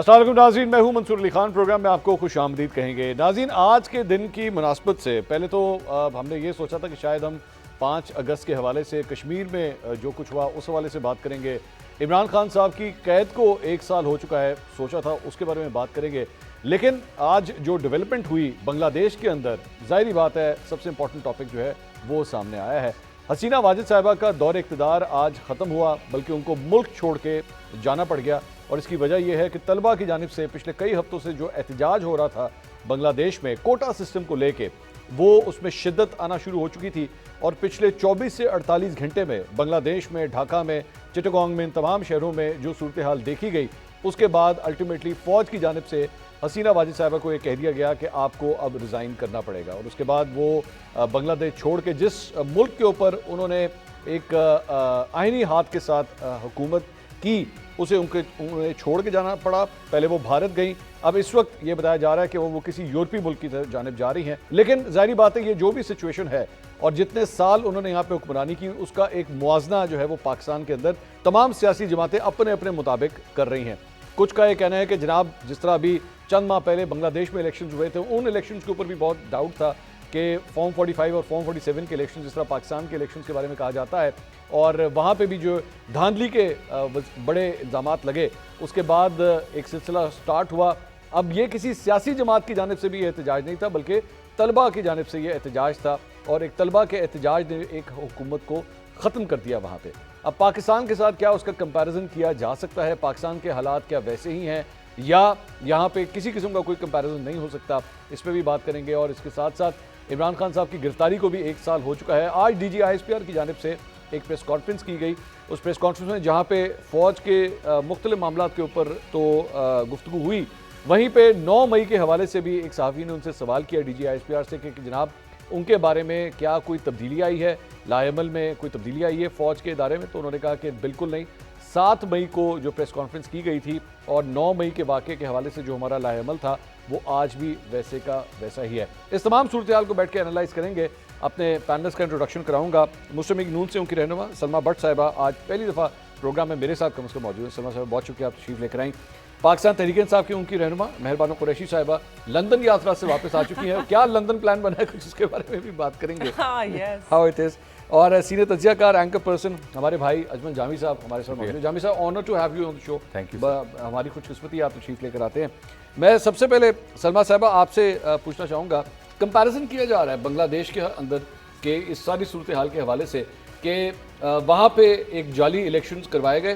السلام علیکم ناظرین، میں ہوں منصور علی خان۔ پروگرام میں آپ کو خوش آمدید کہیں گے۔ ناظرین، آج کے دن کی مناسبت سے پہلے تو ہم نے یہ سوچا تھا کہ شاید ہم 5 اگست کے حوالے سے کشمیر میں جو کچھ ہوا اس حوالے سے بات کریں گے۔ عمران خان صاحب کی قید کو 1 سال ہو چکا ہے، سوچا تھا اس کے بارے میں بات کریں گے، لیکن آج جو ڈیولپمنٹ ہوئی بنگلہ دیش کے اندر، ظاہری بات ہے سب سے امپورٹنٹ ٹاپک جو ہے وہ سامنے آیا ہے۔ حسینہ واجد صاحبہ کا دور اقتدار آج ختم ہوا، بلکہ ان کو ملک چھوڑ کے جانا پڑ گیا، اور اس کی وجہ یہ ہے کہ طلبہ کی جانب سے پچھلے کئی ہفتوں سے جو احتجاج ہو رہا تھا بنگلہ دیش میں کوٹا سسٹم کو لے کے، وہ اس میں شدت آنا شروع ہو چکی تھی، اور پچھلے 24 سے 48 گھنٹے میں بنگلہ دیش میں، ڈھاکہ میں، چٹاگانگ میں، ان تمام شہروں میں جو صورتحال دیکھی گئی، اس کے بعد الٹیمیٹلی فوج کی جانب سے حسینہ واجد صاحبہ کو یہ کہہ دیا گیا کہ آپ کو اب ریزائن کرنا پڑے گا، اور اس کے بعد وہ بنگلہ دیش چھوڑ کے جس ملک کے اوپر انہوں نے ایک آئینی ہاتھ کے ساتھ حکومت کی، اسے انہیں چھوڑ کے جانا پڑا۔ پہلے وہ بھارت گئیں، اب اس وقت یہ بتایا جا رہا ہے کہ وہ کسی یورپی ملک کی جانب جا رہی ہیں، لیکن ظاہری بات ہے یہ جو بھی سچویشن ہے اور جتنے سال انہوں نے یہاں پہ حکمرانی کی، اس کا ایک موازنہ جو ہے وہ پاکستان کے اندر تمام سیاسی جماعتیں اپنے اپنے مطابق کر رہی ہیں۔ کچھ کا یہ کہنا ہے کہ جناب جس طرح ابھی چند ماہ پہلے بنگلہ دیش میں الیکشنز ہوئے تھے، ان الیکشنز کے اوپر بھی بہت ڈاؤٹ تھا کہ فارم 45 اور فارم 47 کے الیکشن جس طرح پاکستان کے الیکشنز کے بارے میں کہا جاتا ہے، اور وہاں پہ بھی جو دھاندلی کے بڑے الزامات لگے، اس کے بعد ایک سلسلہ سٹارٹ ہوا۔ اب یہ کسی سیاسی جماعت کی جانب سے بھی یہ احتجاج نہیں تھا، بلکہ طلبہ کی جانب سے یہ احتجاج تھا، اور ایک طلبہ کے احتجاج نے ایک حکومت کو ختم کر دیا وہاں پہ۔ اب پاکستان کے ساتھ کیا اس کا کمپیریزن کیا جا سکتا ہے؟ پاکستان کے حالات کیا ویسے ہی ہیں یا یہاں پہ کسی قسم کا کوئی کمپیریزن نہیں ہو سکتا؟ اس پہ بھی بات کریں گے، اور اس کے ساتھ ساتھ عمران خان صاحب کی گرفتاری کو بھی 1 سال ہو چکا ہے۔ آج ڈی جی ISPR کی جانب سے ایک پریس کانفرنس کی گئی، اس پریس کانفرنس میں جہاں پہ فوج کے مختلف معاملات کے اوپر تو گفتگو ہوئی، وہیں پہ 9 مئی کے حوالے سے بھی ایک صحافی نے ان سے سوال کیا ڈی جی ISPR سے کہ جناب ان کے بارے میں کیا کوئی تبدیلی آئی ہے، لائے عمل میں کوئی تبدیلی آئی ہے فوج کے ادارے میں؟ تو انہوں نے کہا کہ بالکل نہیں۔ 7 مئی کو جو پریس کانفرنس کی گئی تھی اور 9 مئی کے واقعے کے حوالے سے جو ہمارا لائے عمل تھا وہ آج بھی ویسے کا ویسا ہی ہے۔ اس تمام صورتحال کو بیٹھ کے انالائز کریں گے۔ اپنے پینلسٹ کا انٹروڈکشن کراؤں گا۔ مسلم لیگ نون سے ان کی رہنما سلمیٰ بٹ صاحبہ آج پہلی دفعہ پروگرام میں میرے ساتھ کم از کم موجود ہیں۔ سلمیٰ صاحبہ بہت شکریہ، آپ تشریف لے کر آئیں۔ پاکستان تحریک انصاف کی ان کی رہنما مہربانو قریشی صاحبہ لندن یاترا سے واپس آ چکی ہیں، کیا لندن پلان بنا ہے کچھ، اس کے بارے میں بھی بات کریں گے، ہاؤ اٹ از۔ اور سینئر تجزیہ کار اینکر پرسن ہمارے بھائی اجمل جامی صاحب ہمارے ساتھ موجود ہیں۔ جامی صاحب، honour to have you on the show, thank you. ہماری خوش قسمتی آپ تشریف لے کر آتے ہیں۔ میں سب سے پہلے سلمیٰ صاحبہ آپ سے پوچھنا چاہوں گا، کمپیریزن کیا جا رہا ہے بنگلہ دیش کے اندر کہ اس ساری صورتحال کے حوالے سے کہ وہاں پہ ایک جعلی الیکشنز کروائے گئے،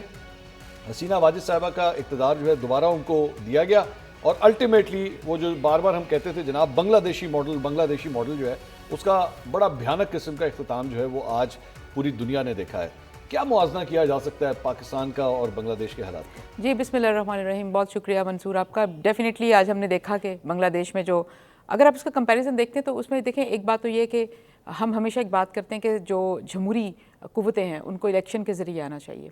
حسینہ واجد صاحبہ کا اقتدار جو ہے دوبارہ ان کو دیا گیا، اور الٹیمیٹلی وہ جو بار بار ہم کہتے تھے جناب بنگلہ دیشی ماڈل جو ہے اس کا بڑا بھیانک قسم کا اختتام جو ہے وہ آج پوری دنیا نے دیکھا ہے۔ کیا موازنہ کیا جا سکتا ہے پاکستان کا اور بنگلہ دیش کے حالات کا؟ جی بسم اللہ الرحمن الرحیم، بہت شکریہ منصور آپ کا۔ ڈیفینیٹلی آج ہم نے دیکھا کہ بنگلہ دیش میں جو اگر آپ اس کا کمپیریزن دیکھتے ہیں تو اس میں دیکھیں ایک بات تو یہ کہ ہم ہمیشہ ایک بات کرتے ہیں کہ جو جمہوری قوتیں ہیں ان کو الیکشن کے ذریعے آنا چاہیے،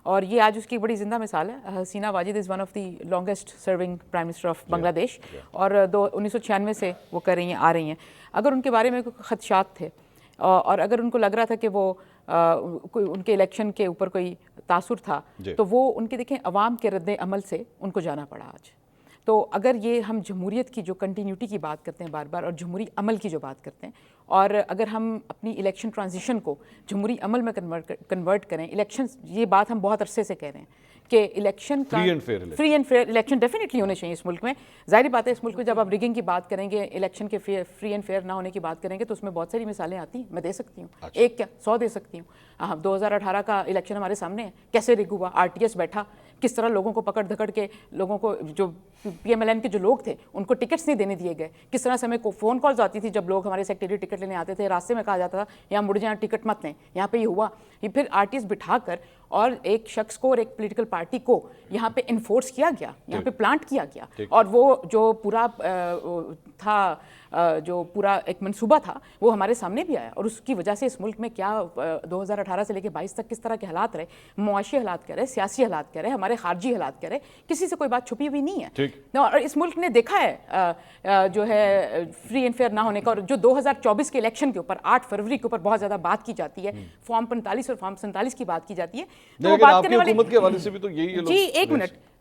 اور یہ آج اس کی بڑی زندہ مثال ہے۔ Hasina Wajed is one of the longest serving prime minister of Bangladesh, اور 1996 سے وہ کر رہی ہیں، آ رہی ہیں۔ اگر ان کے بارے میں کوئی خدشات تھے اور اگر ان کو لگ رہا تھا کہ وہ کوئی ان کے الیکشن کے اوپر کوئی تاثر تھا، تو وہ ان کے دیکھیں عوام کے رد عمل سے ان کو جانا پڑا آج۔ تو اگر یہ ہم جمہوریت کی جو کنٹینیوٹی کی بات کرتے ہیں بار بار، اور جمہوری عمل کی جو بات کرتے ہیں، اور اگر ہم اپنی الیکشن ٹرانزیشن کو جمہوری عمل میں کنورٹ کریں، الیکشن، یہ بات ہم بہت عرصے سے کہہ رہے ہیں کہ election free and fair election definitely ہونے چاہیے اس ملک میں۔ ظاہری بات ہے اس ملک میں جب آپ ریگنگ کی بات کریں گے، الیکشن کے فری اینڈ فیئر نہ ہونے کی بات کریں گے، تو اس میں بہت ساری مثالیں آتی ہیں، میں دے سکتی ہوں، ایک کیا 100 دے سکتی ہوں۔ 2018 کا الیکشن ہمارے سامنے ہے، کیسے رگ ہوا، RTS بیٹھا، کس طرح لوگوں کو پکڑ دھکڑ کے، لوگوں کو جو PMLN کے جو لوگ تھے ان کو ٹکٹس نہیں دینے دیے گئے، کس طرح سے ہمیں فون کالز آتی تھی جب لوگ ہمارے سیکٹریٹ ٹکٹ لینے آتے تھے، راستے میں کہا جاتا تھا یہاں مڑ جائیں، ٹکٹ مت لیں، یہاں پہ یہ ہوا، یہ پھر RTS بٹھا کر اور ایک شخص کو اور ایک پولیٹیکل پارٹی کو یہاں پہ انفورس کیا گیا، یہاں پہ پلانٹ کیا گیا، اور وہ جو پورا تھا، جو پورا ایک منصوبہ تھا وہ ہمارے سامنے بھی آیا، اور اس کی وجہ سے اس ملک میں کیا 2018 سے لے کے 22 تک کس طرح کے حالات رہے، معاشی حالات کیا رہے، سیاسی حالات کیا رہے، ہمارے خارجی حالات کیا رہے، کسی سے کوئی بات چھپی ہوئی نہیں ہے، اور اس ملک نے دیکھا ہے جو ہے فری اینڈ فیئر نہ ہونے کا۔ اور جو 2024 کے الیکشن کے اوپر 8 فروری کے اوپر بہت زیادہ بات کی جاتی ہے، فارم 45 اور فارم 47 کی بات کی جاتی ہے، تو وہ بات کرنے والے، جی ایک منٹ،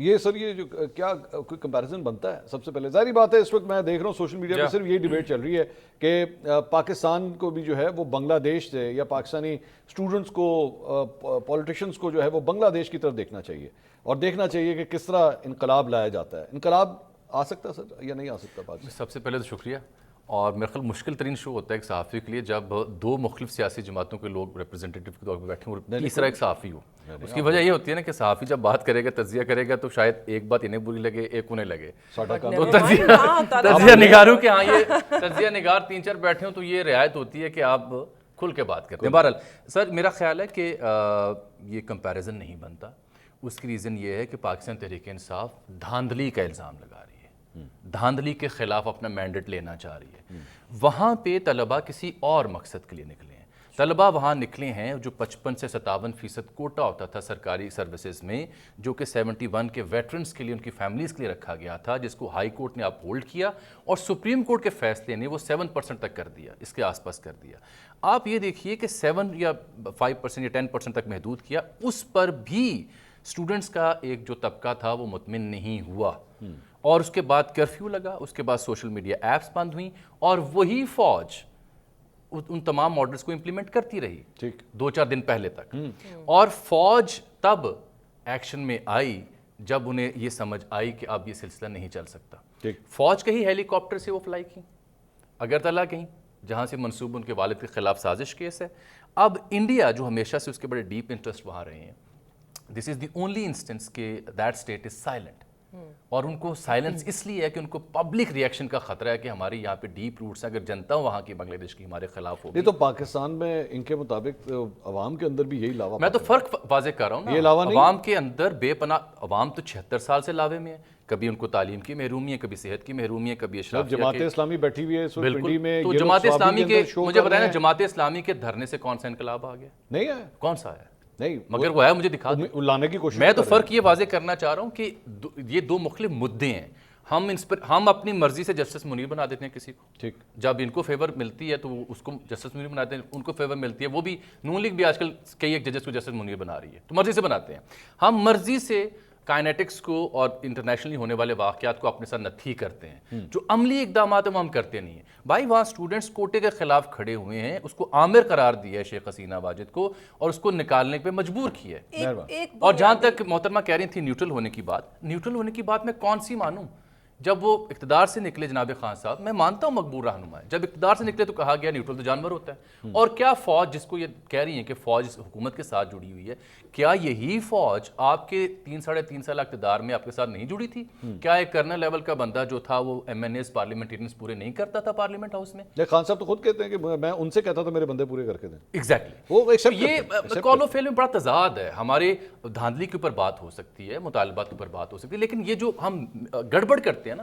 یہ سر یہ جو کیا کوئی کمپیریزن بنتا ہے؟ سب سے پہلے ظاہری بات ہے اس وقت میں دیکھ رہا ہوں سوشل میڈیا پہ صرف یہ ڈیبیٹ چل رہی ہے کہ پاکستان کو بھی جو ہے وہ بنگلہ دیش سے یا پاکستانی اسٹوڈنٹس کو پولیٹیشینس کو جو ہے وہ بنگلہ دیش کی طرف دیکھنا چاہیے اور دیکھنا چاہیے کہ کس طرح انقلاب لایا جاتا ہے. انقلاب آ سکتا ہے سر یا نہیں آ سکتا پاکستان؟ سب سے پہلے تو شکریہ. اور میرے خیال مشکل ترین شو ہوتا ہے ایک صحافی کے لیے جب دو مختلف سیاسی جماعتوں کے لوگ ریپرزینٹیٹیو کے طور پہ بیٹھے ہوں اور تیسرا ایک صحافی ہو. اس کی وجہ یہ ہوتی ہے نا کہ صحافی جب بات کرے گا تجزیہ کرے گا تو شاید ایک بات انہیں بری لگے ایک انہیں لگے. تو تجزیہ نگاروں کے ہاں یہ تجزیہ نگار 3-4 بیٹھے ہوں تو یہ رعایت ہوتی ہے کہ آپ کھل کے بات کرتے ہیں. بہرحال سر میرا خیال ہے کہ یہ کمپیریزن نہیں بنتا. اس کی ریزن یہ ہے کہ پاکستان تحریک انصاف دھاندلی کا الزام لگا رہی ہے, دھاندلی کے خلاف اپنا مینڈیٹ لینا چاہ رہی ہے. وہاں پہ طلبہ کسی اور مقصد کے لیے نکلے ہیں. طلبہ وہاں نکلے ہیں جو 55 سے 57% کوٹا ہوتا تھا سرکاری سروسز میں, جو کہ 71 کے ویٹرنز کے لیے ان کی فیملیز کے لیے رکھا گیا تھا, جس کو ہائی کورٹ نے اپ ہولڈ کیا اور سپریم کورٹ کے فیصلے نے وہ 7% تک کر دیا, اس کے آس پاس کر دیا. آپ یہ دیکھیے کہ 7 یا 5% یا 10% تک محدود کیا, اس پر بھی اسٹوڈنٹس کا ایک جو طبقہ تھا وہ مطمئن نہیں ہوا. اور اس کے بعد کرفیو لگا, اس کے بعد سوشل میڈیا ایپس بند ہوئیں اور وہی فوج ان تمام آرڈرز کو امپلیمنٹ کرتی رہی 2-4 دن پہلے تک. اور فوج تب ایکشن میں آئی جب انہیں یہ سمجھ آئی کہ اب یہ سلسلہ نہیں چل سکتا. فوج کہیں ہیلی کاپٹر سے وہ فلائی کی, اگرتلہ کہیں جہاں سے منصوب ان کے والد کے خلاف سازش کیس ہے. اب انڈیا جو ہمیشہ سے اس کے بڑے ڈیپ انٹرسٹ وہاں رہے ہیں, دس از دی اونلی انسٹنس کہ دیٹ اسٹیٹ از سائلنٹ. اور ان کو سائلنس اس لیے ہے کہ ان کو پبلک ریئیکشن کا خطرہ ہے کہ ہمارے یہاں پہ ڈیپ روٹس ہیں, اگر جنتا وہاں کی بنگلہ دیش کی ہمارے خلاف ہوگی. نہیں تو پاکستان میں ان کے مطابق عوام کے اندر بھی یہی لاوا. میں تو فرق واضح کر رہا ہوں نا, عوام کے اندر بے پناہ عوام تو 76 سال سے لاوے میں ہے. کبھی ان کو تعلیم کی محرومی ہے, کبھی صحت کی محرومی ہے, کبھی اشرافیہ کی. جماعت اسلامی بیٹھی ہوئی ہے اس وقت پنڈی میں. تو جماعت اسلامی کے مجھے بتائیں نا, جماعت اسلامی کے دھرنے سے کون سا انقلاب آ گیا؟ نہیں ہے. کون سا ہے؟ نہیں, مگر وہ ہے, مجھے دکھا دو لانے کی کوشش. میں تو فرق یہ واضح کرنا چاہ رہا ہوں کہ یہ دو مختلف مدعے ہیں. ہم اپنی مرضی سے جسٹس منیر بنا دیتے ہیں کسی کو, ٹھیک, جب ان کو فیور ملتی ہے تو اس کو جسٹس منیر بناتے ہیں, ان کو فیور ملتی ہے, وہ بھی نون لیگ بھی آج کل کئی ایک ججز کو جسٹس منیر بنا رہی ہے, تو مرضی سے بناتے ہیں. ہم مرضی سے کائنیٹکس کو اور انٹرنیشنلی ہونے والے واقعات کو اپنے ساتھ نتھی کرتے ہیں. جو عملی اقدامات ہیں وہ ہم کرتے نہیں ہیں. بھائی وہاں اسٹوڈنٹس کوٹے کے خلاف کھڑے ہوئے ہیں, اس کو عامر قرار دیا ہے شیخ حسینہ واجد کو اور اس کو نکالنے پہ مجبور کیا ہے. اور جہاں تک محترمہ کہہ رہی تھی نیوٹرل ہونے کی بات, نیوٹرل ہونے کی بات میں کون سی مانوں؟ جب وہ اقتدار سے نکلے جناب خان صاحب, میں مانتا ہوں مقبول رہنما ہے, جب اقتدار سے نکلے تو کہا گیا نیوٹرل تو جانور ہوتا ہے. اور کیا فوج, جس کو یہ کہہ رہی ہیں کہ فوج حکومت کے ساتھ جڑی ہوئی ہے, کیا یہی فوج آپ کے 3-3.5 سال اقتدار میں آپ کے ساتھ نہیں جڑی تھی؟ کیا ایک کرنل لیول کا بندہ جو تھا وہ MNAs پارلیمنٹیرینز پورے نہیں کرتا تھا پارلیمنٹ ہاؤس میں؟ خان صاحب تو خود کہتے ہیں کہ میں ان سے کہتا تھا میرے بندے پورے کر کے دیں. ایگزیکٹلی, یہ کال آف فیل میں بڑا تضاد ہے. ہمارے دھاندلی کے اوپر بات ہو سکتی ہے, مطالبات کے اوپر بات ہو سکتی ہے, لیکن یہ جو ہم گڑبڑ کرتے ہیں نا,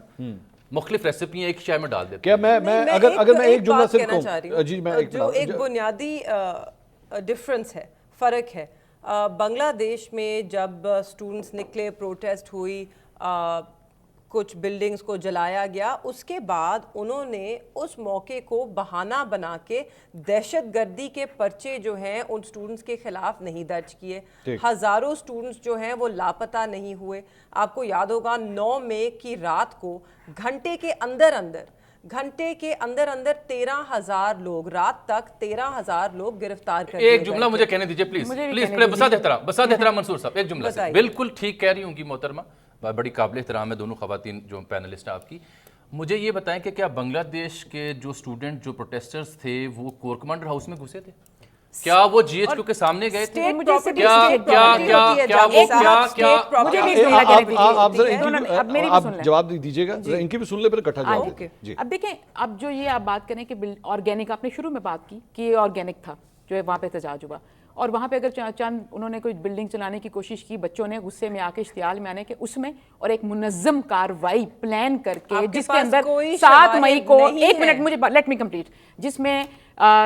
مختلف ریسیپیاں ایک چائے میں ڈال دیتے ہیں. کیا میں اگر میں ایک جملہ صرف کہوں, جی میں جو ایک بنیادی ڈفرنس ہے, فرق ہے. بنگلہ دیش میں جب اسٹوڈنٹس نکلے, پروٹیسٹ ہوئی, کچھ بلڈنگز کو جلایا گیا, اس کے بعد انہوں نے اس موقع کو بہانہ بنا کے دہشت گردی کے پرچے جو ہیں ان سٹوڈنٹس کے خلاف نہیں درج کیے. ہزاروں سٹوڈنٹس جو ہیں وہ لاپتہ نہیں ہوئے. آپ کو یاد ہوگا 9 مئی کی رات کو گھنٹے کے اندر 13,000 لوگ, رات تک 13,000 لوگ گرفتار کر دیے. ایک جملہ مجھے کہنے دیجئے پلیز, بسات احترام منصور صاحب, ایک جملہ سے. بالکل ٹھیک کہہ رہی ہوں گی محترمہ, بڑی قابل احترام ہے دونوں خواتین جو پینلسٹ آپ کی. مجھے یہ بتائیں کہ کیا بنگلہ دیش کے جو اسٹوڈنٹ جو پروٹیسٹرز تھے وہ کور کمانڈر ہاؤس میں گھسے تھے؟ کیا وہ GHQ کے سامنے گئے تھے؟ آپ جواب دیجیے گا, ان کی بھی سن لے پھر اکٹھا جواب دیں. اب دیکھیں, اب جو یہ آپ بات کریں کہ آرگینک, آپ نے شروع میں بات کی کہ یہ آرگینک تھا جو ہے وہاں پہ احتجاج ہوا, اور وہاں پہ اگر چند انہوں نے کوئی بلڈنگ چلانے کی کوشش کی, بچوں نے غصے میں آ کے اشتعال میں آنے کے, اس میں اور ایک منظم کاروائی پلان کر کے جس کے اندر 7 مئی کو, ایک منٹ مجھے لیٹ می کمپلیٹ, جس میں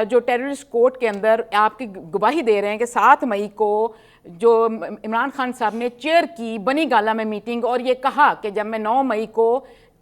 جو ٹیررسٹ کورٹ کے اندر آپ کی گواہی دے رہے ہیں کہ 7 مئی کو جو عمران خان صاحب نے چیئر کی بنی گالا میں میٹنگ, اور یہ کہا کہ جب میں 9 مئی کو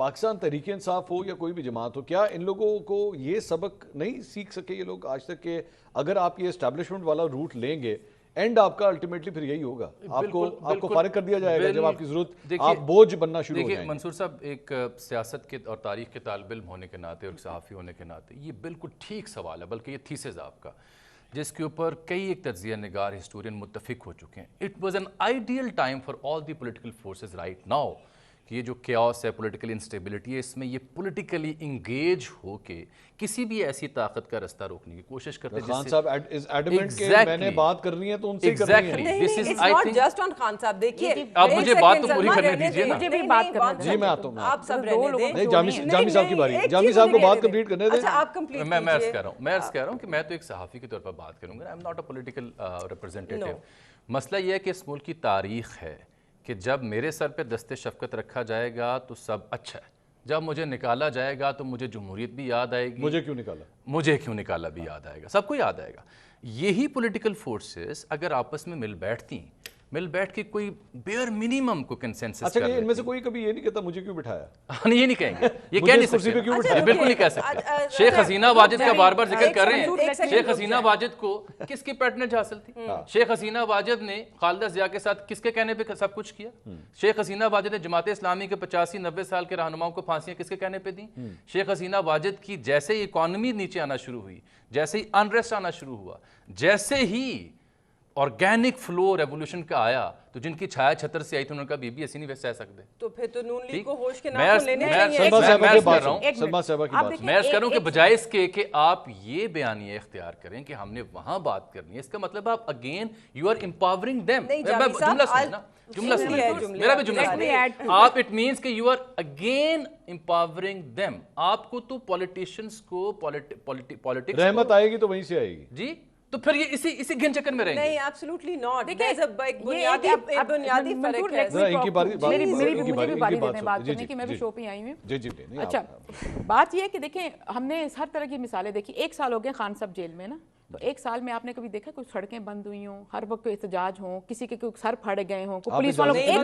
پاکستان تحریک انصاف ہو یا کوئی بھی جماعت ہو, کیا ان لوگوں کو یہ سبق نہیں سیکھ سکے یہ لوگ آج تک کہ اگر آپ یہ اسٹیبلشمنٹ والا روٹ لیں گے اینڈ آپ کا الٹیمیٹلی پھر یہی ہوگا, آپ کو فارغ کر دیا جائے گا جب آپ کی ضرورت, آپ بوجھ بننا شروع ہو جائیں گے. منصور صاحب, ایک سیاست کے اور تاریخ کے طالب علم ہونے کے ناطے اور صحافی ہونے کے ناطے یہ بالکل ٹھیک سوال ہے, بلکہ یہ تھیسز آپ کا جس کے اوپر کئی ایک تجزیہ نگار ہسٹورین متفق ہو چکے ہیں. It was an ideal time for all the political forces right now کہ یہ جو کیوس ہے, پولیٹیکل انسٹیبلٹی ہے, اس میں یہ پولیٹیکلی انگیج ہو کے کسی بھی ایسی طاقت کا رستہ روکنے کی کوشش کرتے ہیں. خان صاحب از ایڈمنٹ کہ میں نے بات کرنی ہے تو ان سے کرنی ہے. It's not just on Khan صاحب, دیکھیے آپ مجھے بات تو پوری کرنے دیجیے نا. مجھے بھی بات کرنا جی میں آتا ہوں, آپ سب رہنے دیں. نہیں جامی صاحب کی باری, جامی صاحب کو بات کمپلیٹ کرنے دیں. اچھا آپ کمپلیٹ میں عرض کر رہا ہوں کہ میں تو ایک صحافی کے طور پر بات کروں گا. I am not a political representative. مسئلہ یہ ہے کہ اس ملک کی تاریخ ہے کہ جب میرے سر پہ دست شفقت رکھا جائے گا تو سب اچھا ہے, جب مجھے نکالا جائے گا تو مجھے جمہوریت بھی یاد آئے گی, مجھے کیوں نکالا بھی یاد آئے گا, سب کو یاد آئے گا. یہی پولیٹیکل فورسز اگر آپس میں مل بیٹھ کے کوئی بیئر منیمم کو کنسنسس اچھا کہ ان میں سے کوئی کبھی یہ نہیں کہتا مجھے کیوں بٹھایا, یہ نہیں کہیں گے, یہ کہہ نہیں سکتے, بالکل نہیں کہہ سکتے. شیخ حسینہ واجد کا بار بار ذکر کر رہے ہیں. شیخ حسینہ واجد کو کس کی پیٹرنیج حاصل تھی؟ شیخ حسینہ واجد نے خالدہ ضیاء کے ساتھ کس کے کہنے پہ سب کچھ کیا؟ شیخ حسینہ واجد نے جماعت اسلامی کے 85-90 سال کے رہنماؤں کو پھانسیاں کس کے کہنے پہ دیں؟ شیخ حسینہ واجد کی جیسے ہی اکانومی نیچے آنا شروع ہوئی, جیسے ہی انریسٹ آنا شروع ہوا, جیسے ہی آرگینک فلو ریولوشن کا آیا تو جن کی چھایا چھتر سے آئی تھی انہوں نے کہا بی بی ایسی نہیں سہ سکتے. تو پھر تو نون لیگ کو ہوش کے ناخن لینے چاہیے. میں عرض کر رہا ہوں کہ بجائے اس کے کہ آپ یہ بیانیہ اختیار کریں کہ ہم نے وہاں بات کرنی ہے, اس کا مطلب آپ again you are empowering them. جملہ سنیں, میرا بھی جملہ سنیں. آپ اٹ مینس کہ you are again empowering them. آپ کو تو پولیٹیشینز کو پولیٹکس رحمت آئے گی تو وہیں سے آئے گی جی, تو پھر یہ اسی گھن چکر میں رہیں گے. نہیں, ایبسلیوٹلی ناٹ. There's a بنیادی فرق ہے. مجھے بھی باری دینے بات کرنے کی, میں بھی شو پہ آئی ہوں. اچھا بات یہ ہے کہ دیکھیں ہم نے ہر طرح کی مثالیں دیکھی. 1 سال ہو گئے خان صاحب جیل میں نا, تو 1 سال میں آپ نے کبھی دیکھا کوئی سڑکیں بند ہوئی ہوں, ہر وقت کوئی احتجاج ہوں, کسی کے کوئی سر پھاڑے گئے ہوں, پولیس والوں ایک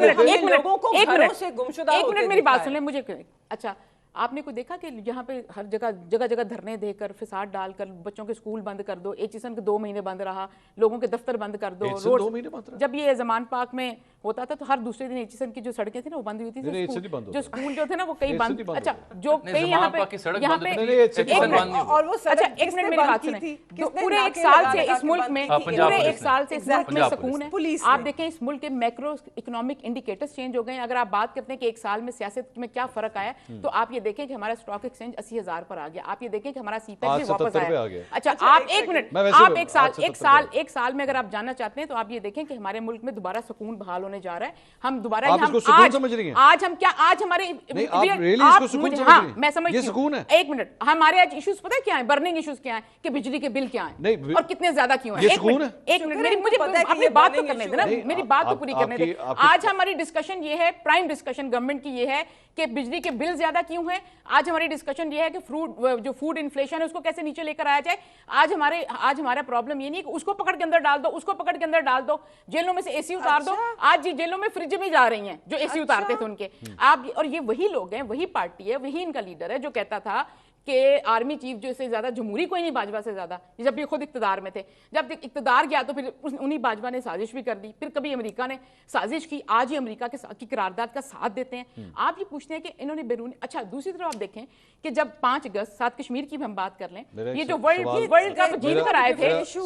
منٹ میری بات سن لیں مجھے. اچھا آپ نے کوئی دیکھا کہ یہاں پہ ہر جگہ دھرنے دے کر, فساد ڈال کر بچوں کے اسکول بند کر دو, ایچیسن کے 2 مہینے بند رہا, لوگوں کے دفتر بند کر دو, روڈ جب یہ زمان پاک میں ہوتا تھا تو ہر دوسرے دن ایچیسن کی جو سڑکیں تھیں نا وہ بند ہوئی تھی, جو اسکول جو تھے نا وہ کئی بند. اچھا جو کئی یہاں پہ اور وہ اچھا 1 منٹ میری بات سنیں, پورے 1 سال سے اس ملک میں سکون ہے. آپ دیکھیں اس ملک کے میکرو اکنامک انڈیکیٹرز چینج ہو گئے ہیں. اگر آپ بات کرتے ہیں کہ 1 سال میں سیاست میں کیا فرق آیا تو آپ یہ دیکھیں کہ ہمارا اسٹاک ایکسچینج 80,000 پر آ گیا. آپ یہ دیکھیں کہ ہمارا سی پیک بھی واپس آیا. اچھا آپ 1 منٹ, آپ ایک سال میں اگر آپ جاننا چاہتے ہیں تو آپ یہ دیکھیں کہ ہمارے ملک میں دوبارہ سکون بحال ہونے جا رہا ہے. ہم دوبارہ آج ہم کیا آج ہمارے میں سمجھتی ہوں 1 منٹ, ہمارے آج ایشوز پتہ کیا ہیں, برننگ ایشوز کیا ہیں کہ بجلی کے بل کیا ہیں اور کتنے زیادہ کیوں ہیں. 1 منٹ مجھے اپنی بات تو کرنے دیں نا, میری بات تو پوری کرنے دیں. آج ہماری ڈسکشن یہ ہے, پرائم ڈسکشن گورنمنٹ کی یہ ہے کہ بجلی کے بل زیادہ کیوں ہیں. آج ہماری ڈسکشن یہ ہے کہ جو فوڈ انفلیشن ہے اس کو کیسے نیچے لے کر آیا جائے. آج ہمارا پرابلم یہ نہیں کہ اس کو پکڑ کے اندر ڈال دو, اس کو پکڑ کے اندر ڈال دو, جیلوں میں سے اے سی اتار دو. آج جی جیلوں میں فریج بھی جا رہی ہیں جو اے سی اتارتے تھے ان کے. آپ اور یہ وہی لوگ ہیں, وہی پارٹی ہے, وہی ان کا لیڈر ہے جو کہتا تھا کہ آرمی چیف جو سے زیادہ جمہوری کوئی نہیں باجوہ سے زیادہ, جب یہ خود اقتدار میں تھے. جب اقتدار گیا تو پھر انہی باجوہ نے سازش بھی کر دی, پھر کبھی امریکہ نے سازش کی, آج ہی امریکہ کی قرارداد کا ساتھ دیتے ہیں. آپ یہ پوچھتے ہیں کہ انہوں نے بیرونی. اچھا دوسری طرف آپ دیکھیں کہ جب 5 اگست 7 کشمیر کی بھی ہم بات کر لیں, یہ جو ورلڈ کپ جیت کر آئے تھے, جی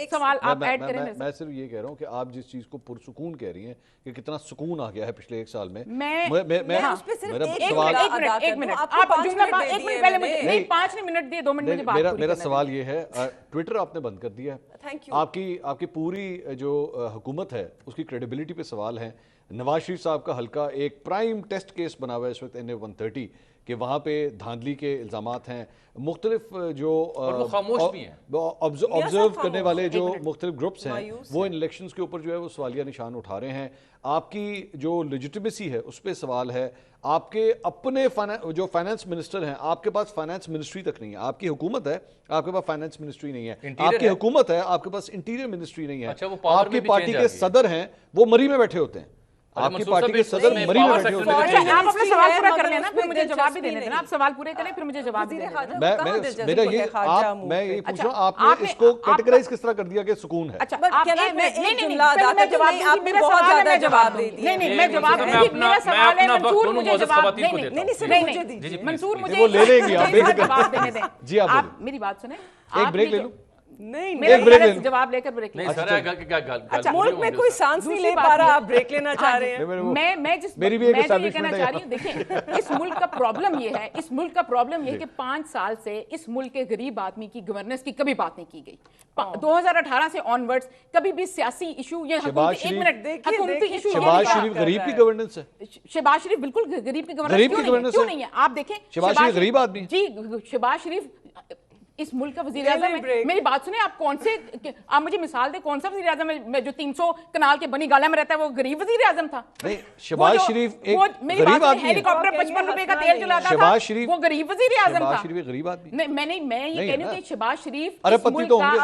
سوال آپ ایڈ کریں. میں صرف یہ کہہ رہا ہوں کہ آپ جس چیز کو پرسکون کہہ رہی ہیں کہ کتنا سکون آ گیا ہے پچھلے 1 سال میں, میرا سوال یہ ہے, ٹویٹر آپ نے بند کر دیا ہے, آپ کی پوری جو حکومت ہے اس کی کریڈیبلٹی پہ سوال ہے. نواز شریف صاحب کا حلقہ ایک پرائم ٹیسٹ کیس بنا ہوا ہے اس وقت NA 130 کہ وہاں پہ دھاندلی کے الزامات ہیں. مختلف جو آبزرو کرنے والے جو مختلف گروپس ہیں وہ ان الیکشنز کے اوپر جو ہے وہ سوالیہ نشان اٹھا رہے ہیں. آپ کی جو لیجیٹیمیسی ہے اس پہ سوال ہے. آپ کے اپنے جو فائنانس منسٹر ہیں, آپ کے پاس فائنانس منسٹری تک نہیں ہے. آپ کی حکومت ہے, آپ کے پاس فائنانس منسٹری نہیں ہے. آپ کی حکومت ہے, آپ کے پاس انٹیریئر منسٹری نہیں ہے. آپ کی پارٹی کے صدر ہیں وہ مری میں بیٹھے ہوتے ہیں. آپ کی پارٹی کے صدر مری میں بیٹھے ہوتے ہیں. آپ اپنا سوال پورا کر لینا, پھر مجھے جواب بھی دینے دینا. آپ سوال پورے کریں پھر مجھے جواب بھی دینے دینا. میرا یہ میں یہ پوچھ رہا ہوں, آپ نے اس کو کیٹیگرائز کس طرح کر دیا کہ سکون ہے؟ اچھا میں جواب میرا سوال ہے, میں جواب دے دی. نہیں میں جواب دے دی, میرا سوال ہے منصور مجھے جواب نہیں منصور مجھے وہ لے لیں گی آپ جواب دینے دیں. جی آپ میری بات سنیں, ایک بریک لے لوں. نہیں جواب لے کر بریک لیں. ملک میں کوئی سانس نہیں لے پا رہا, آپ بریک لینا چاہ رہے ہیں. میں جس میں یہ کہنا چاہ رہی ہوں, دیکھیں اس ملک کا پرابلم یہ ہے, اس ملک کا پرابلم یہ ہے کہ 5 سال سے اس ملک کے غریب آدمی کی گورننس کی کبھی بات نہیں کی گئی. 2018 سے آن ورڈز کبھی بھی سیاسی ایشو یا حکومتی ایشو. شہباز شریف غریب کی گورننس ہے. شہباز شریف بالکل غریب کی گورننس کیوں نہیں ہے؟ آپ دیکھیں شہباز شریف غریب آدمی. جی شہباز شریف اس ملک کا وزیر اعظم ہے. میری بات سنیں, آپ کون سے, آپ مجھے مثال دیں کون سا وزیر اعظم ہے جو 300 کنال کے بنی گالہ میں رہتا ہے وہ غریب وزیر اعظم تھا؟ نہیں, شہباز شریف ایک غریب آدمی ہے. ہیلی کاپٹر 55 روپے کا تیل چلاتا تھا, شہباز شریف وہ غریب وزیر اعظم تھا. شہباز شریف غریب آدمی. میں یہ کہہ رہی ہوں کہ شہباز شریف ارب پتی تو ہوں گے.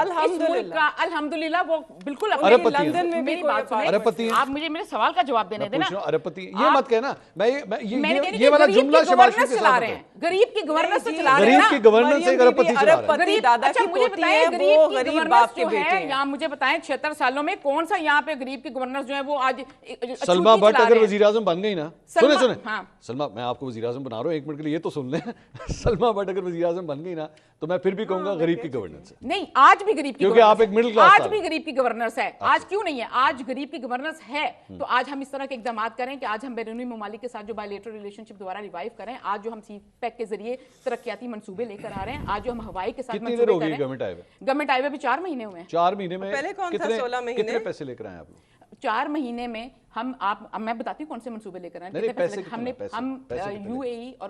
الحمدللہ وہ بالکل لندن میں. میری بات سنیں, آپ مجھے میرے سوال کا جواب دینے دینا. ارب پتی یہ مت کہنا, یہ والا جملہ شہباز شریف چلا رہے ہیں, غریب کی گورننس تو چلا رہے ہیں. غریب کی گورننس ایک ارب پتی چلا رہا ہے. دادا کی مجھے پوتی بتائیں ہے, غریب وہ کی غریب گورننس باپ کے جو بیٹے ہے, ہیں. یہاں مجھے بتائیں 76 سالوں میں کون سا یہاں پہ غریب کی گورننس جو ہے وہ آج سلما بٹ اگر وزیر اعظم بن گئی نا, سنیں سلما, میں آپ کو وزیر اعظم بنا رہا ہوں, ایک منٹ کے لیے یہ تو سن لیں. سلما بٹ اگر وزیر اعظم بن گئی نا تو میں پھر بھی کہوں گا غریب کی گورننس ہے. نہیں, آج بھی غریب کی, کیونکہ آپ ایک مڈل کلاس, آج بھی غریب کی گورننس ہے. آج کیوں نہیں ہے؟ آج غریب کی گورننس ہے. تو آج ہم اس طرح کے اقدامات کریں کہ آج ہم بیرونی ممالک کے ساتھ جو بائیلیٹرل ریلیشن شپ دوبارہ ریوائیو کریں. آج جو ہم سی پیک کے ذریعے ترقیاتی منصوبے لے کر آ رہے ہیں, آج جو ہم ہوائی کے ساتھ کتنی دیر ہو گئی گورنمنٹ آئے ہوئے؟ گورنمنٹ آئے ہوئے بھی 4 مہینے ہوئے ہیں. 4 مہینے میں پہلے کون تھا 16 مہینے کتنے پیسے لے کر آئے آپ لوگ؟ 4 مہینے میں ہم میں بتاتی ہوں کون سے منصوبے لے کر آئے. ہم یو اے ای اور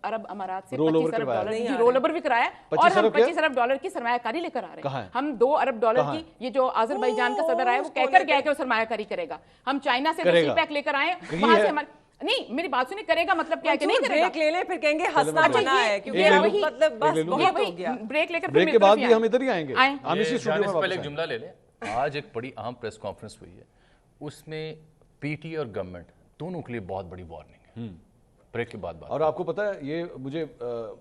عرب امارات سے 25 ارب ڈالر کی رول اوور بھی کرایا, اور ہم 25 ارب ڈالر کی سرمایہ کاری لے کر آ رہے ہیں. ہم 2 ارب ڈالر کی, یہ جو آذربائیجان کا صدر آیا وہ کہہ کر گیا کہ وہ سرمایہ کاری کرے گا. ہم چائنا سے سی پیک لے کر آئے, وہاں سے ہمارے نہیں, میری بات سنیں, کرے گا مطلب کیا ہے کہ نہیں کرے گا. بریک لے لیں پھر کہیں گے ہنسنا بنا ہے, کیونکہ مطلب بس بہت ہو گیا. بریک لے کر بریک کے بعد بھی ہم ادھر ہی آئیں گے. ہم اسی اسٹوڈیو میں پہلے ایک جملہ لے لیں. آج ایک بڑی اہم پریس کانفرنس ہوئی ہے, اس میں پی ٹی اور گورنمنٹ دونوں کے لیے بہت بڑی وارننگ ہے. بریک کے بعد بات. اور آپ کو پتہ ہے, یہ مجھے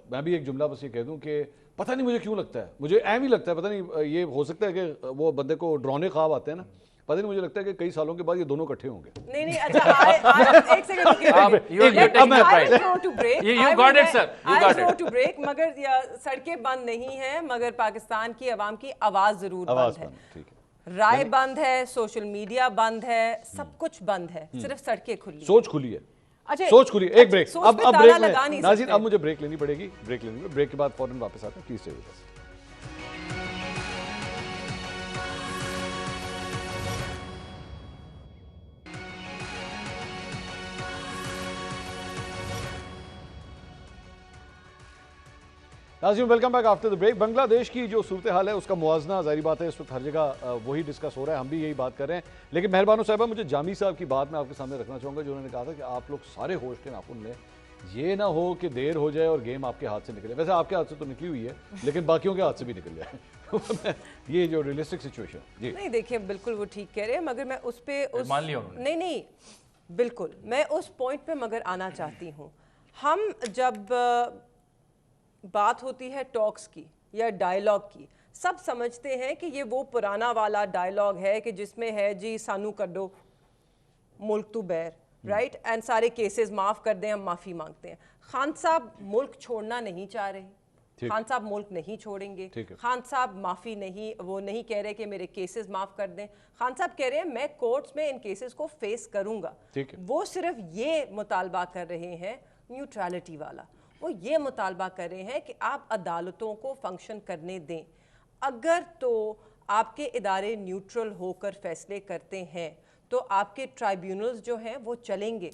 میں بھی ایک جملہ بس یہ کہہ دوں کہ پتہ نہیں مجھے کیوں لگتا ہے, مجھے اہم ہی لگتا ہے, پتہ نہیں یہ ہو سکتا ہے کہ وہ بندے کو ڈرانے خواب آتے ہیں نا, پتہ نہیں مجھے لگتا ہے کہ کئی سالوں کے بعد یہ دونوں اکٹھے ہوں گے. نہیں نہیں, اچھا ایک سیکنڈ, مگر سڑکیں بند نہیں ہیں, مگر پاکستان کی عوام کی آواز ضرور بند ہے. رائے بند ہے, سوشل میڈیا بند ہے, سب کچھ بند ہے, صرف سڑکیں کھلی, سوچ کھلی ہے. سوچ کھلی. ایک بریک, اب بریک میں ناظرین اب مجھے بریک لینی پڑے گی. بریک کے بعد فوراً واپس آتے ہیں. Please stay with us. ناظرین welcome back after the break. Bangladesh کی جو صورتحال ہے اس کا موازنہ ظاہری بات ہے اس وقت ہر جگہ وہی ڈسکس ہو رہا ہے, ہم بھی یہی بات کر رہے ہیں. لیکن مہربانو صاحبہ, مجھے جامی صاحب کی بات میں آپ کے سامنے رکھنا چاہوں گا, جو انہوں نے کہا تھا کہ آپ لوگ سارے ہوش کے ناخن لیں, یہ نہ ہو کہ دیر ہو جائے اور گیم آپ کے ہاتھ سے نکلے. ویسے آپ کے ہاتھ سے تو نکلی ہوئی ہے, لیکن باقیوں کے ہاتھ سے بھی نکل جائے. یہ جو ریئلسٹک سچویشن. جی نہیں دیکھیں, بالکل وہ ٹھیک کہہ رہے ہیں, مگر میں اس پہ مان لیا انہوں نے. نہیں بالکل میں اس پوائنٹ پہ مگر آنا چاہتی ہوں. ہم جب بات ہوتی ہے ٹاکس کی یا ڈائیلاگ کی, سب سمجھتے ہیں کہ یہ وہ پرانا والا ڈائیلاگ ہے کہ جس میں ہے جی سانو کر دو ملک تو بیر, رائٹ, اینڈ سارے کیسز معاف کر دیں, ہم معافی مانگتے ہیں. خان صاحب ملک چھوڑنا نہیں چاہ رہے, خان صاحب ملک نہیں چھوڑیں گے. خان صاحب معافی نہیں, وہ نہیں کہہ رہے کہ میرے کیسز معاف کر دیں. خان صاحب کہہ رہے ہیں میں کورٹس میں ان کیسز کو فیس کروں گا. وہ صرف یہ مطالبہ کر رہے ہیں نیوٹرالٹی والا, وہ یہ مطالبہ کر رہے ہیں کہ آپ عدالتوں کو فنکشن کرنے دیں. اگر تو آپ کے ادارے نیوٹرل ہو کر فیصلے کرتے ہیں تو آپ کے ٹرائیبیونلز جو ہیں وہ چلیں گے,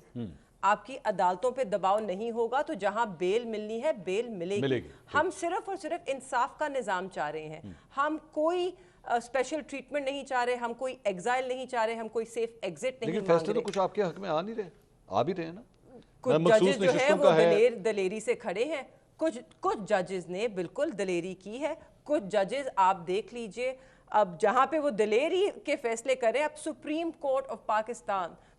آپ کی عدالتوں پہ دباؤ نہیں ہوگا, تو جہاں بیل ملنی ہے بیل ملے گی. ہم صرف اور صرف انصاف کا نظام چاہ رہے ہیں, ہم کوئی اسپیشل ٹریٹمنٹ نہیں چاہ رہے, ہم کوئی ایگزائل نہیں چاہ رہے, ہم کوئی سیف ایگزٹ نہیں مانگ رہے. لیکن فیصلے تو کچھ آپ کے حق میں آ نہیں رہے, آ بھی رہے ہیں نا. کچھ ججز جو ہیں وہ دلیری سے کھڑے ہیں, کچھ ججز نے بالکل دلیری کی ہے. کچھ ججز آپ دیکھ لیجئے, اب جہاں پہ وہ دلیری کے فیصلے کریں, اب supreme court of Pakistan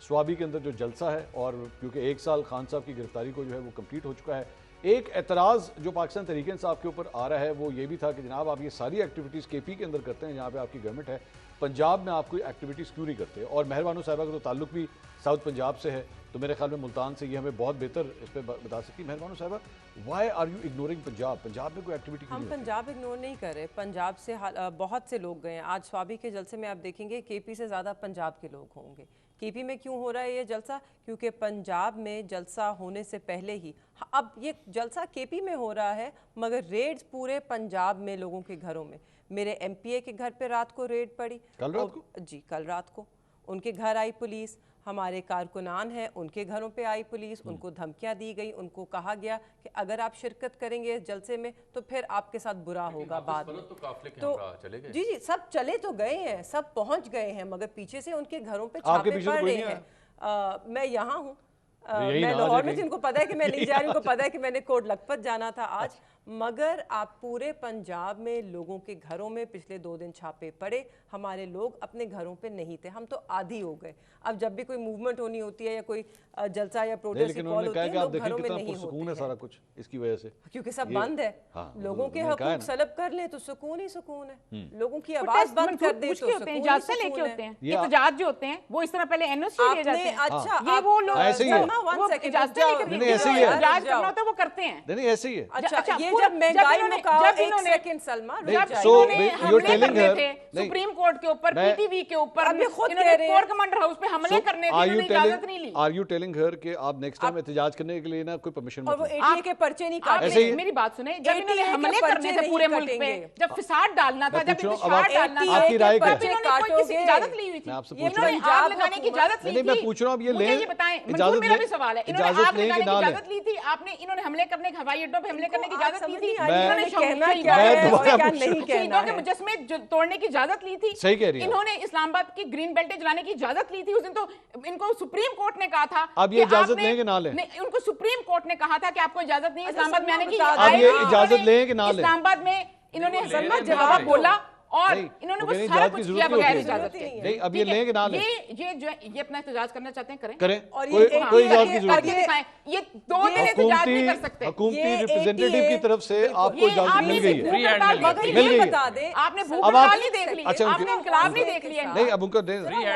Swabi کے اندر جو جلسہ ہے، اور کیونکہ 1 سال خان صاحب کی گرفتاری کو جو ہے وہ کمپلیٹ ہو چکا ہے، ایک اعتراض جو پاکستان تحریک انصاف کے اوپر آ رہا ہے وہ یہ بھی تھا کہ جناب آپ یہ ساری ایکٹیویٹیز کے پی کے اندر کرتے ہیں جہاں پہ آپ کی گورنمنٹ ہے، پنجاب میں آپ کوئی ایکٹیویٹیز کیوں نہیں کرتے؟ اور مہر بانو صاحبہ کا تو تعلق بھی ساؤتھ پنجاب سے ہے، تو میرے خیال میں ملتان سے یہ ہمیں بہت بہتر اس پہ بتا سکتی مہر بانو صاحبہ، why are you ignoring Punjab? Punjab میں کوئی ایکٹیویٹی کیوں ہم نہیں ہوتی؟ پنجاب اگنور نہیں کر رہے، پنجاب سے بہت سے لوگ گئے ہیں. آج سوابی کے جلسے میں آپ دیکھیں گے کے پی سے زیادہ پنجاب کے لوگ ہوں گے. کے پی میں کیوں ہو رہا ہے یہ جلسہ؟ کیونکہ پنجاب میں جلسہ ہونے سے پہلے ہی، اب یہ جلسہ کے پی میں ہو رہا ہے مگر ریڈز پورے پنجاب میں لوگوں کے گھروں میں. میرے ایم پی اے کے گھر پہ رات کو ریڈ پڑی. کل رات کو؟ جی کل رات کو ان کے گھر آئی پولیس. ہمارے کارکنان ہیں ان کے گھروں پہ آئی پولیس، ان کو دھمکیاں دی گئی، ان کو کہا گیا کہ اگر آپ شرکت کریں گے اس جلسے میں تو پھر آپ کے ساتھ برا ہوگا بعد میں. تو جی سب چلے تو گئے ہیں، سب پہنچ گئے ہیں مگر پیچھے سے ان کے گھروں پہ چھاپے پڑ رہے ہیں. میں یہاں ہوں، میں لاہور میں، جن کو پتا ہے کہ میں نہیں جا رہی، ان کو پتا ہے کہ میں نے کوٹ لکھپت جانا تھا آج. مگر آپ پورے پنجاب میں لوگوں کے گھروں میں پچھلے 2 دن چھاپے پڑے. ہمارے لوگ اپنے گھروں پہ نہیں تھے، ہم تو عادی ہو گئے. اب جب بھی کوئی موومنٹ ہونی ہوتی ہے یا کوئی جلسہ یا پروٹیسٹ کی کال ہوتی ہے، لوگ گھروں میں نہیں ہوتے ہیں سارا کچھ اس کی وجہ سے، کیونکہ سب بند ہے. لوگوں کے حقوق سلب کر لیں تو سکون ہی سکون ہے، لوگوں کی آواز بند کر دیں تو سکون ہی سکون ہے. احتجاج جو ہوتے ہیں وہ اس طرح پہلے این او سی لیے جاتے ہیں. اچھا یہ وہ لوگ ایسے ہی ہے، اجازت نہیں کرتے، احتجاج کرنا ہوتا ہے وہ کرتے ہیں. نہیں ایسے ہی ہے. اچھا یہ جب مہنگائی مکاؤ، ایک سیکنڈ سلما سپریم کورٹ کے اوپر، پی ٹی وی کے اوپر، کورٹ کمانڈر ہاؤس پہ حملے کرنے تھے، انہوں نے اجازت نہیں لی. آر یو ٹیلنگ ہر کہ آپ نیکسٹ ٹائم احتجاج کرنے کے لیے نا کوئی پرمیشن اور وہ مت لیں؟ اے ٹی اے کے پرچے نہیں کاٹے. میری بات سنیں، جب انہوں نے حملے کرنے تھے پورے ملک پہ، جب فساد ڈالنا تھا، جب انتشار ڈالنا تھا، آپ کی رائے کیا تب انہوں نے کوئی کسی اجازت لی ہوئی تھی؟ انہوں نے آگ لگانے کی اجازت لی تھی؟ میں پوچھ رہا ہوں اب یہ مجھے لیں، یہ بتائیں، اجازت میرا بھی سوال ہے، انہوں نے اجازت آگ لیں کہ لگانے کی نہ لیں؟ اجازت لی تھی؟ آپ نے، انہوں نے حملے کرنے، ہوائی اڈوں پہ حملے کرنے کی اجازت لی تھی؟ انہوں نے کہنا کیا ہے اور کیا نہیں کہنا شہیدوں کے مجسمے توڑنے کی اجازت لی تھی؟ صحیح کہہ رہی ہیں. انہوں نے اسلام آباد کی گرین بیلٹیں جلانے کی اجازت لی تھی؟ اس دن تو ان کو سپریم کورٹ نے کہا تھا اب یہ اجازت لیں کہ نہ لیں؟ ان کو سپریم کورٹ نے کہا تھا کہ آپ کو اجازت نہیں ہے اسلام آباد میں آنے کی. اب یہ اجازت لیں کہ نہ لیں؟ اسلام آباد میں انہوں نے جواب بولا اور انہوں نے وہ سارا کچھ کیا بغیر اجازت کے. نہیں اب یہ لیں کہ نہ لیں؟ یہ جو ہے یہ اپنا احتجاج کرنا چاہتے ہیں کریں. اور کوئی اجازت کی ضرورت نہیں. یہ 2 دن احتجاج نہیں کر سکتے. حکومتی ریپریزنٹیٹیو کی طرف سے آپ کو اجازت مل گئی ہے. مل گئی بتا دیں. آپ نے بھوک ہڑتال نہیں دیکھ لی، اچھا آپ نے انقلاب نہیں دیکھ لیا. نہیں اب ان کو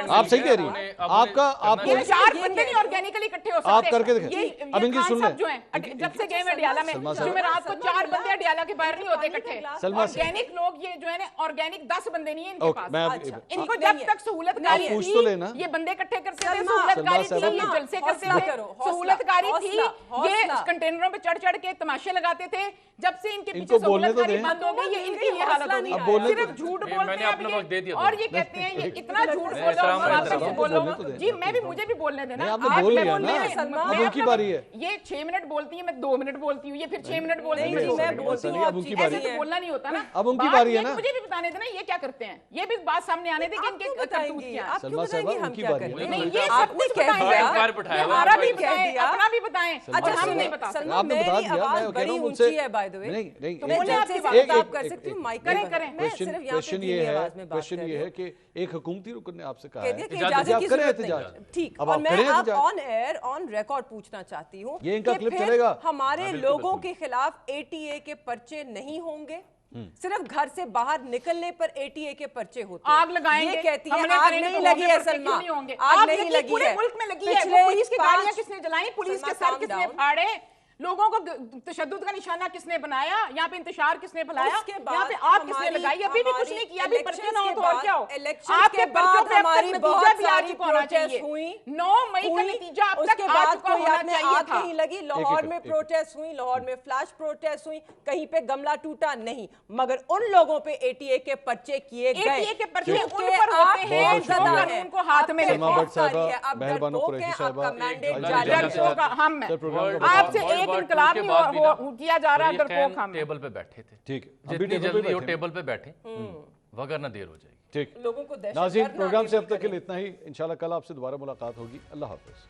آپ صحیح کہہ رہی ہیں. آپ کا آپ کو 4 بندے نہیں آرگینیکلی اکٹھے ہو سکتے. آپ کر کے دیکھیں. اب ان کی سن لیں. جو ہیں جب سے گئے ہیں اڈیالہ میں، جمعرات کو 4 بندے اڈیالہ کے باہر نہیں ہوتے اکٹھے. آرگینک لوگ یہ جو ہے نا آرگینک 10 بندے نہیں ہیں ان کے پاس. ان کو جب تک سہولت کاری تھی یہ بندے اکٹھے کرتے تھے، سہولت کاری تھی یہ جلسے کرتے تھے، سہولت کاری تھی یہ کنٹینروں پہ چڑھ چڑھ کے تماشے لگاتے تھے. جب سے ان کے پیچھے سہولت کاری بند ہو گئی ان کی یہ حالت ہو گئی. صرف جھوٹ بولتے ہیں اور یہ کہتے ہیں یہ اتنا جھوٹ بولو. جی میں بھی، مجھے بھی بولنے دینا. اب ان کی باری ہے. یہ 6 منٹ بولتی ہے، میں 2 منٹ بولتی ہوں، یہ پھر 6 منٹ بولتی ہے. ایسے تو بولنا نہیں ہوتا نا. اب ان کی باری ہے نا. مجھے بھی بتانے دینا یہ کیا کرتے ہیں، یہ بھی بات سامنے آنے دیں کہ ان کے کرتوت کیا ہے. سلما صاحبہ ان کی باری ہے. نہیں یہ سب کچھ بتائیں، ہمارا بھی بتائیں، اپنا بھی بتائیں. اچھا ہم نہیں بتا سکتے. آپ نے بتا دیا. آواز بڑی اونچی ہے بائی دی وے. نہیں نہیں آپ کر سکتی ہوں مائک کریں. میں صرف یہاں پہ دھیمی آواز میں بات کر رہی ہوں. یہ ہے کہ ایک حکومتی رکن نے آپ سے کہا ہے کہ اجازت کی ضرورت نہیں. ٹھیک. اور میں اب آن ایئر آن ریکارڈ پوچھنا چاہتی ہوں یہ ان کا کہ کلپ چلے گا. ہمارے لوگوں کے خلاف اے ٹی اے کے پرچے نہیں ہوں گے؟ صرف گھر سے باہر نکلنے پر اے ٹی اے کے پرچے ہوتے ہیں. آگ لگائیں گے، یہ کہتی ہے حملے آگ کریں گے نہیں تو لگی ہے سلما، آگ نہیں لگی ہے. پورے ملک میں لگی ہے. وہ پولیس کی گاڑیاں کس نے جلائیں، پولیس کے سر کس نے پھاڑے، لوگوں کو تشدد کا نشانہ کس نے بنایا، یہاں پہ انتشار کس نے پھیلایا، یہاں پہ آگ کس نے لگائی. ابھی بھی کچھ نہیں کیا. ابھی پرچے نہ ہو تو اور کیا ہو. آپ کے پرچوں پہ اب تک نتیجہ بھی آ چکا ہونا چاہیے. 9 مئی کا نتیجہ اب تک آ چکا ہونا چاہیے تھا. نہیں لگی. لاہور میں پروٹیسٹ ہوئی، لاہور میں فلیش پروٹیسٹ ہوئی، کہیں پہ گملہ ٹوٹا نہیں، مگر ان لوگوں پہ اے ٹی اے کے پرچے کیے گئے. اے ٹی اے کے پرچے ان پر ہوتے ہیں جو قانون کو ہاتھ میں سلما بٹ صاحبہ، مہربانو قریشی صاحبہ، آپ سے ایک انقلاب کیا جا رہا ہے. ڈرپوک ہم ٹیبل پہ بیٹھے تھے. ٹھیک جتنی جلدی وہ ٹیبل پہ بیٹھے وگرنہ دیر ہو جائے گی. ٹھیک. لوگوں کو دہشت ناظرین پروگرام سے اب تک کے لیے اتنا ہی. انشاءاللہ کل آپ سے دوبارہ ملاقات ہوگی. اللہ حافظ.